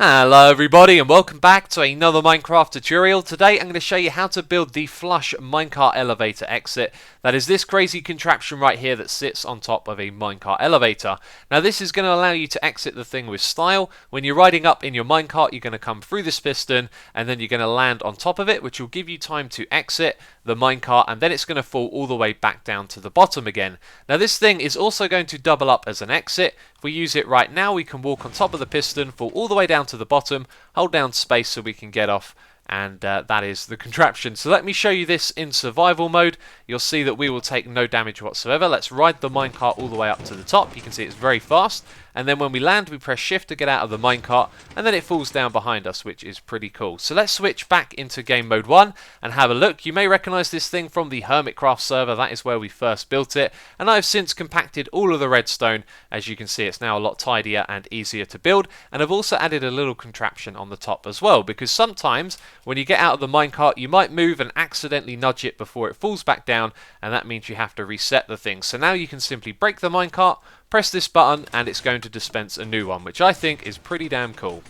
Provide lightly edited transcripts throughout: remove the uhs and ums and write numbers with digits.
Hello everybody and welcome back to another Minecraft tutorial. Today I'm going to show you how to build the flush minecart elevator exit. That is this crazy contraption right here that sits on top of a minecart elevator. Now this is going to allow you to exit the thing with style. When you're riding up in your minecart you're going to come through this piston and then you're going to land on top of it, which will give you time to exit the minecart, and then it's going to fall all the way back down to the bottom again. Now this thing is also going to double up as an exit. If we use it right now we can walk on top of the piston, fall all the way down to the bottom, hold down space so we can get off, and that is the contraption. So let me show you this in survival mode. You'll see that we will take no damage whatsoever. Let's ride the minecart all the way up to the top. You can see it's very fast, and then when we land we press shift to get out of the minecart, and then it falls down behind us, which is pretty cool. So let's switch back into game mode 1 and have a look. You may recognize this thing from the Hermitcraft server. That is where we first built it, and I've since compacted all of the redstone. As you can see, it's now a lot tidier and easier to build, and I've also added a little contraption on the top as well, because sometimes when you get out of the minecart you might move and accidentally nudge it before it falls back down, and that means you have to reset the thing. So now you can simply break the minecart, press this button, and it's going to dispense a new one, which I think is pretty damn cool.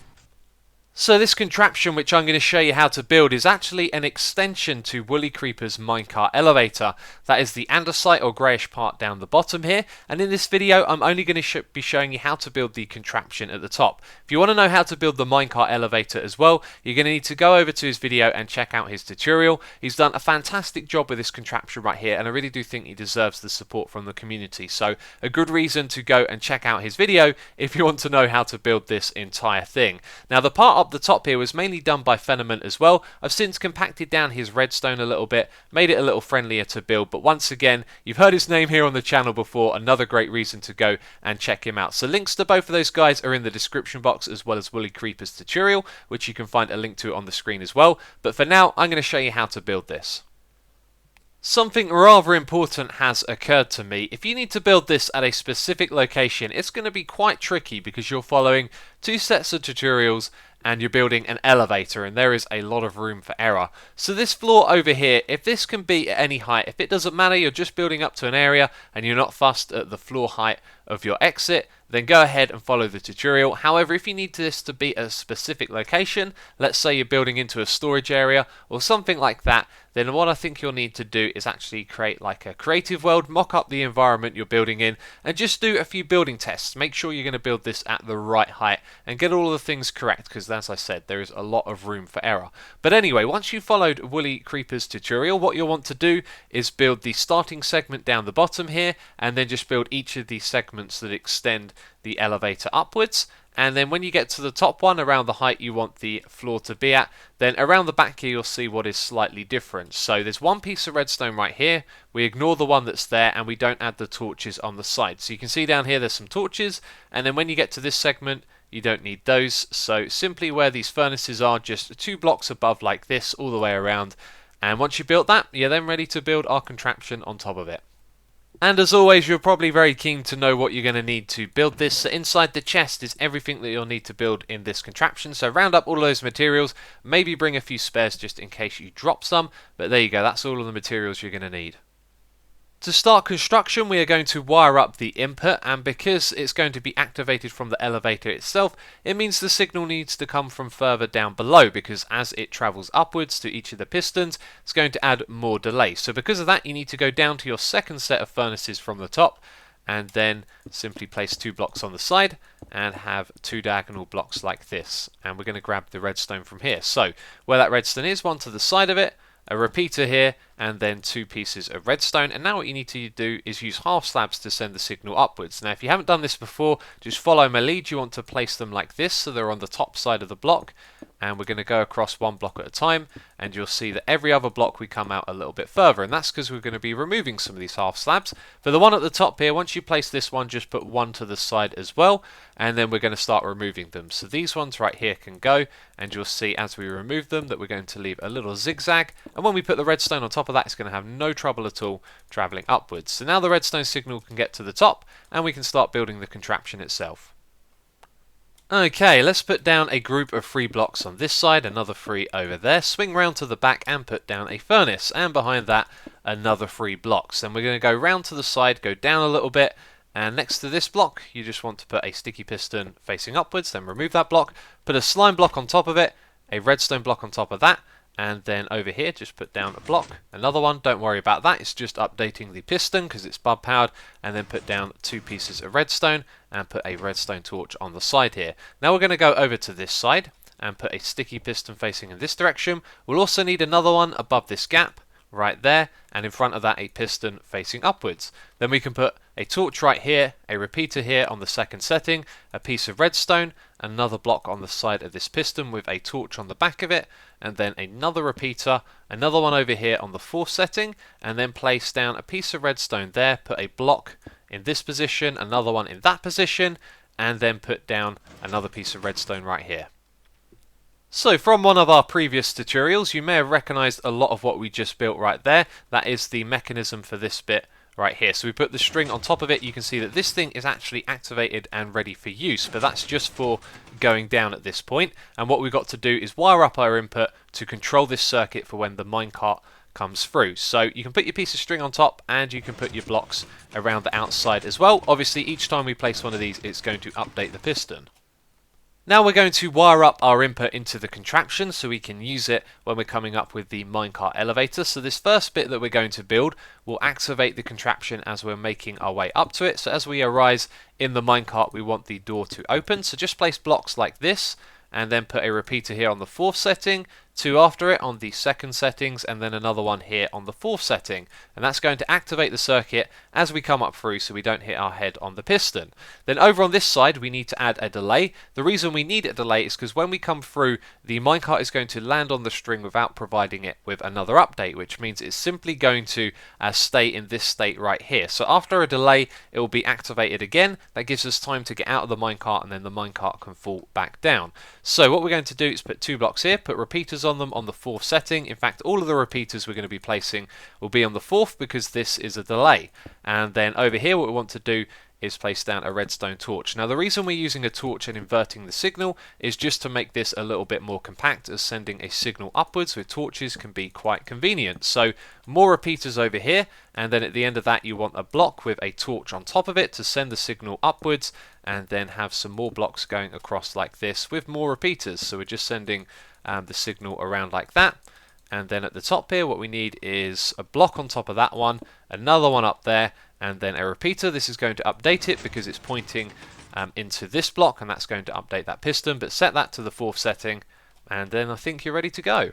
So this contraption, which I'm going to show you how to build, is actually an extension to Woolly Creeper's minecart elevator. That is the andesite or greyish part down the bottom here, and in this video I'm only going to be showing you how to build the contraption at the top. If you want to know how to build the minecart elevator as well, you're going to need to go over to his video and check out his tutorial. He's done a fantastic job with this contraption right here, and I really do think he deserves the support from the community. So a good reason to go and check out his video if you want to know how to build this entire thing. Now the part up the top here was mainly done by Fennoman as well. I've since compacted down his redstone a little bit, made it a little friendlier to build, but once again, you've heard his name here on the channel before, another great reason to go and check him out. So links to both of those guys are in the description box, as well as Woolly Creeper's tutorial, which you can find a link to on the screen as well. But for now, I'm going to show you how to build this. Something rather important has occurred to me. If you need to build this at a specific location, it's going to be quite tricky because you're following two sets of tutorials and you're building an elevator, and there is a lot of room for error. So this floor over here, if this can be at any height, if it doesn't matter, you're just building up to an area and you're not fussed at the floor height of your exit, then go ahead and follow the tutorial. However, if you need this to be at a specific location, let's say you're building into a storage area or something like that, then what I think you'll need to do is actually create like a creative world, mock up the environment you're building in, and just do a few building tests. Make sure you're going to build this at the right height and get all of the things correct, because as I said, there is a lot of room for error. But anyway, once you've followed Woolly Creeper's tutorial, what you'll want to do is build the starting segment down the bottom here, and then just build each of these segments that extend the elevator upwards. And then when you get to the top one, around the height you want the floor to be at, then around the back here you'll see what is slightly different. So there's one piece of redstone right here, we ignore the one that's there and we don't add the torches on the side. So you can see down here there's some torches, and then when you get to this segment you don't need those. So simply where these furnaces are, just 2 blocks above like this all the way around, and once you've built that, you're then ready to build our contraption on top of it. And as always, you're probably very keen to know what you're going to need to build this. So inside the chest is everything that you'll need to build in this contraption. So round up all of those materials, maybe bring a few spares just in case you drop some. But there you go, that's all of the materials you're going to need. To start construction, we are going to wire up the input, and because it's going to be activated from the elevator itself, it means the signal needs to come from further down below, because as it travels upwards to each of the pistons, it's going to add more delay. So because of that, you need to go down to your second set of furnaces from the top, and then simply place 2 blocks on the side and have 2 diagonal blocks like this. And we're going to grab the redstone from here. So where that redstone is, one to the side of it, a repeater here, and then 2 pieces of redstone. And now what you need to do is use half slabs to send the signal upwards. Now if you haven't done this before, just follow my lead. You want to place them like this so they're on the top side of the block, and we're going to go across 1 block at a time, and you'll see that every other block we come out a little bit further, and that's because we're going to be removing some of these half slabs. For the one at the top here, once you place this one, just put 1 to the side as well, and then we're going to start removing them. So these ones right here can go, and you'll see as we remove them that we're going to leave a little zigzag, and when we put the redstone on top of that, it's going to have no trouble at all travelling upwards. So now the redstone signal can get to the top, and we can start building the contraption itself. Okay, let's put down a group of 3 blocks on this side, another 3 over there, swing round to the back and put down a furnace, and behind that another 3 blocks. Then we're going to go round to the side, go down a little bit, And next to this block, you just want to put a sticky piston facing upwards, then remove that block, put a slime block on top of it, a redstone block on top of that, and then over here just put down a block, another one, don't worry about that, it's just updating the piston because it's bug powered, and then put down 2 pieces of redstone and put a redstone torch on the side here. Now we're going to go over to this side and put a sticky piston facing in this direction. We'll also need another one above this gap right there, and in front of that a piston facing upwards. Then we can put a torch right here, a repeater here on the second setting, a piece of redstone, another block on the side of this piston with a torch on the back of it, and then another repeater, another one over here on the fourth setting, and then place down a piece of redstone there, put a block in this position, another one in that position, and then put down another piece of redstone right here. So from one of our previous tutorials, you may have recognized a lot of what we just built right there. That is the mechanism for this bit right here. So we put the string on top of it. You can see that this thing is actually activated and ready for use, but that's just for going down at this point. And what we've got to do is wire up our input to control this circuit for when the minecart comes through. So you can put your piece of string on top and you can put your blocks around the outside as well. Obviously each time we place one of these, it's going to update the piston. Now we're going to wire up our input into the contraption so we can use it when we're coming up with the minecart elevator. So this first bit that we're going to build will activate the contraption as we're making our way up to it. So as we arise in the minecart, we want the door to open. So just place blocks like this and then put a repeater here on the fourth setting, 2 after it on the second settings, and then another one here on the fourth setting. And that's going to activate the circuit as we come up through so we don't hit our head on the piston. Then over on this side we need to add a delay. The reason we need a delay is because when we come through, the minecart is going to land on the string without providing it with another update, which means it's simply going to stay in this state right here. So after a delay it will be activated again. That gives us time to get out of the minecart and then the minecart can fall back down. So what we're going to do is put 2 blocks here, put repeaters on them on the fourth setting. In fact, all of the repeaters we're going to be placing will be on the fourth because this is a delay. And then over here what we want to do is place down a redstone torch. Now the reason we're using a torch and inverting the signal is just to make this a little bit more compact, as sending a signal upwards with torches can be quite convenient. So more repeaters over here, and then at the end of that you want a block with a torch on top of it to send the signal upwards, and then have some more blocks going across like this with more repeaters. So we're just sending the signal around like that. And then at the top here what we need is a block on top of that one, another one up there, and then a repeater. This is going to update it because it's pointing into this block, and that's going to update that piston. But set that to the fourth setting and then I think you're ready to go.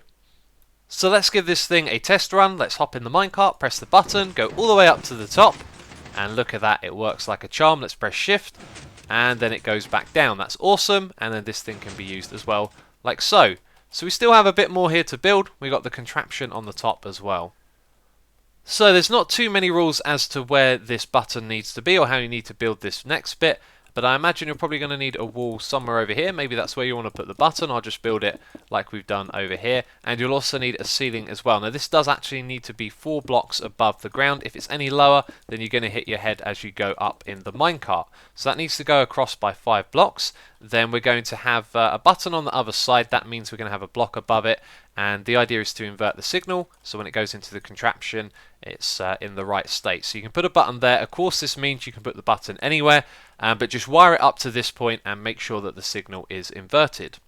So let's give this thing a test run. Let's hop in the minecart, press the button, go all the way up to the top, and look at that, it works like a charm. Let's press shift and then it goes back down. That's awesome. And then this thing can be used as well like so. So we still have a bit more here to build. We've got the contraption on the top as well. So there's not too many rules as to where this button needs to be or how you need to build this next bit, but I imagine you're probably going to need a wall somewhere over here. Maybe that's where you want to put the button. I'll just build it like we've done over here. And you'll also need a ceiling as well. Now this does actually need to be 4 blocks above the ground. If it's any lower, then you're going to hit your head as you go up in the minecart. So that needs to go across by 5 blocks. Then we're going to have a button on the other side. That means we're going to have a block above it. And the idea is to invert the signal, so when it goes into the contraption, it's in the right state. So you can put a button there. Of course, this means you can put the button anywhere, but just wire it up to this point and make sure that the signal is inverted.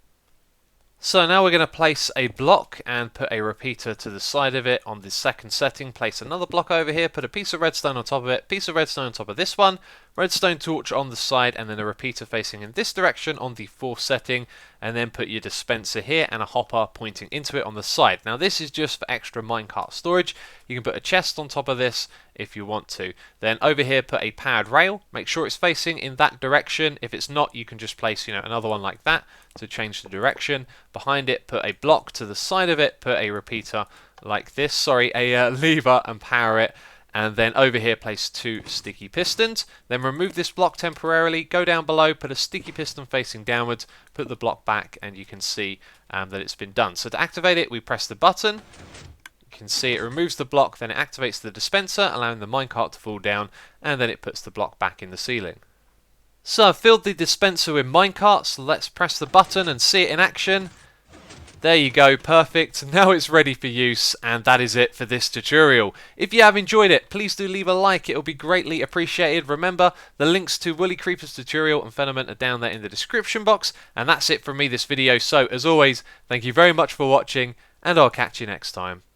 So now we're going to place a block and put a repeater to the side of it on the second setting. Place another block over here, put a piece of redstone on top of it, piece of redstone on top of this one, redstone torch on the side, and then a repeater facing in this direction on the fourth setting, and then put your dispenser here and a hopper pointing into it on the side. Now this is just for extra minecart storage. You can put a chest on top of this if you want to. Then over here put a powered rail. Make sure it's facing in that direction. If it's not, you can just place another one like that to change the direction. Behind it put a block to the side of it, put a repeater like this, a lever, and power it. And then over here place 2 sticky pistons. Then remove this block temporarily, go down below, put a sticky piston facing downwards, put the block back, and you can see that it's been done. So to activate it, we press the button. You can see it removes the block, then it activates the dispenser, allowing the minecart to fall down, and then it puts the block back in the ceiling. So I've filled the dispenser with minecart, so let's press the button and see it in action. There you go, perfect. Now it's ready for use, and that is it for this tutorial. If you have enjoyed it, please do leave a like, it'll be greatly appreciated. Remember, the links to Woolly Creeper's tutorial and Fennoman are down there in the description box, and that's it from me this video. So, as always, thank you very much for watching, and I'll catch you next time.